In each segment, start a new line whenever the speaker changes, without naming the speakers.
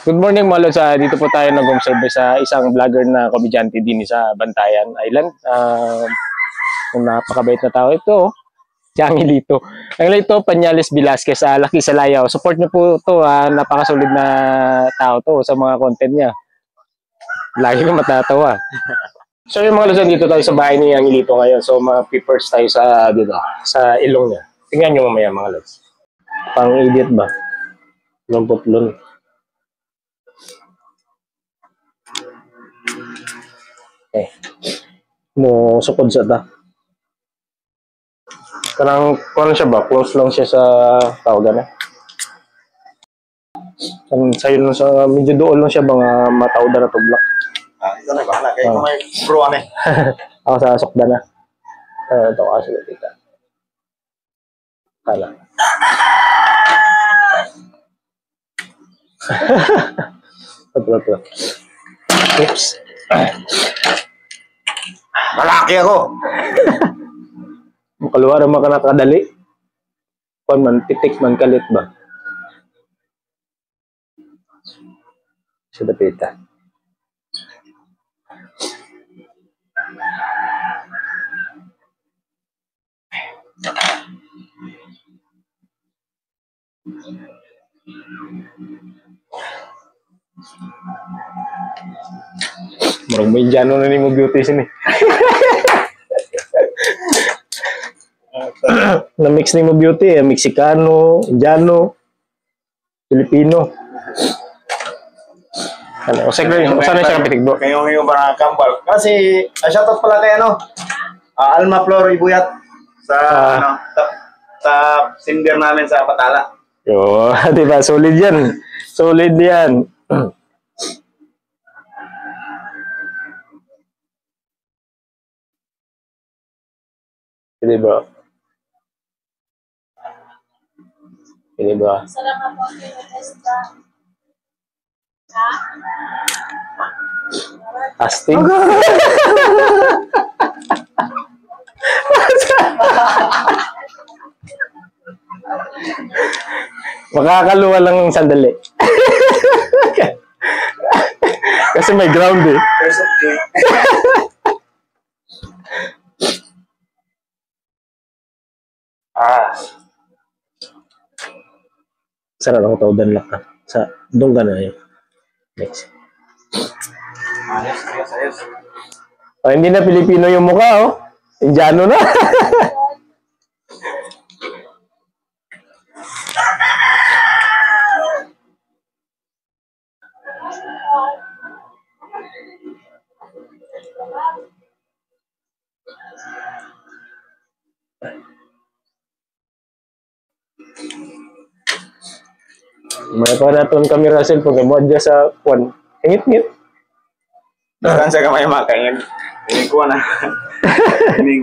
Good morning mga lods. Dito po tayo nag-observe sa isang vlogger na komedyante din sa Bantayan Island. Napakabait na tao ito. Si Angelito. Angelito Pañales Velasquez, Laki Salayaw. Support niyo po ito. Napakasolid na tao to sa mga content niya. Lagi ko matatawa. So yung mga lods, dito tayo sa bahay ni Angelito ngayon. So mga-peepers tayo sa dito, sa ilong niya. Tingnan niyo mamaya mga lods. Pang-idiot ba? Lumputlon. Mo sukod sa ta. Karang ano siya ba? Close lang siya sa tawagan eh. Sayo lang sa medyo doon lang siya mga matawda na tublak.
Ito na bahala kay may bro ane.
Ako sa sokda na. Ito kasi kita. Kala. Betul. Oops.
Malaki ako.
Makaluwar ang mga nakadali. Kung man, titik man kalit ba? Sudah pita. Marang may Indiano na ni mo beauty sini. Na-mix ni mo beauty, Mexicano, Indiano, Filipino. Ano, secretary, saan siya kapitig bro?
Ngayong ba kambal? Kasi, shoutout pala kay Alma Flor Ibuyat sa, sa singer namin sa Patala.
Yo, di ba? Solid yan. Solid yan. Di ba? Ini ba?
Salamat po kay Esther.
Asting. Makakaluwa lang ng sandali. Kasi may ground eh. Sarap ako tawdan lang ka. Sa doon ka na yun. Next.
Ayos.
Oh, hindi na Pilipino yung mukha, oh. Indiano na. May pa naton kami Russell pag mo adya sa kwan. Ngit-ngit.
Saan sa kamay makain? Ini ko na. Ini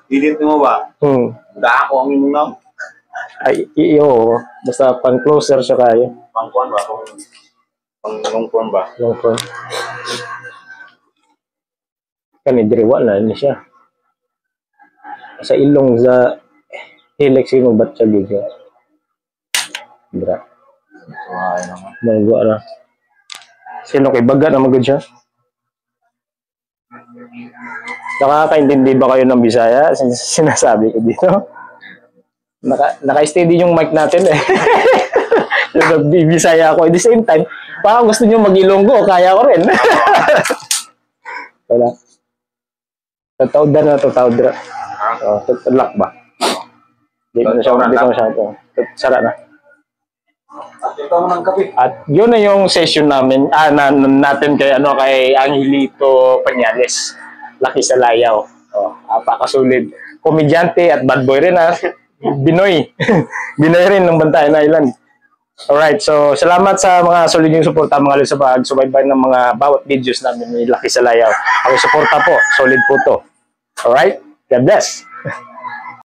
didit mo ba? Da ako ang imong
Ay, iyo. Basta pang closer siya kayo.
pangkuan ba pang longkuan ba?
Longkuan. Kani diriwa na ni siya. Sa ilong sa helix mo bat siya giga. Bra.
Ay naman.
Nagwa ra. Sino kay baga na magud siya? Nakakaintindi ba kayo ng Bisaya? Sinasabi ko dito. Naka-steady yung mic natin eh. Bisaya ako at the same time. Baka gusto nyo mag-Ilonggo, kaya ko rin. Wala. Tatawda na, tatawda. Tatlak ba? Di mo na siya ito. Sara na.
Ito mo ng kape.
At yun na yung session namin, natin kay Angelito Pañales. Laki Salayaw. Apakasulid. Komedyante at bad boy rin Binoy. Binoy rin ng Bantayan Island. Alright, so salamat sa mga solid yung suporta mga lods sa pag-subaybay ng mga bawat videos namin ni Laki Salayaw. Ang suporta po, solid po to. Alright, God bless.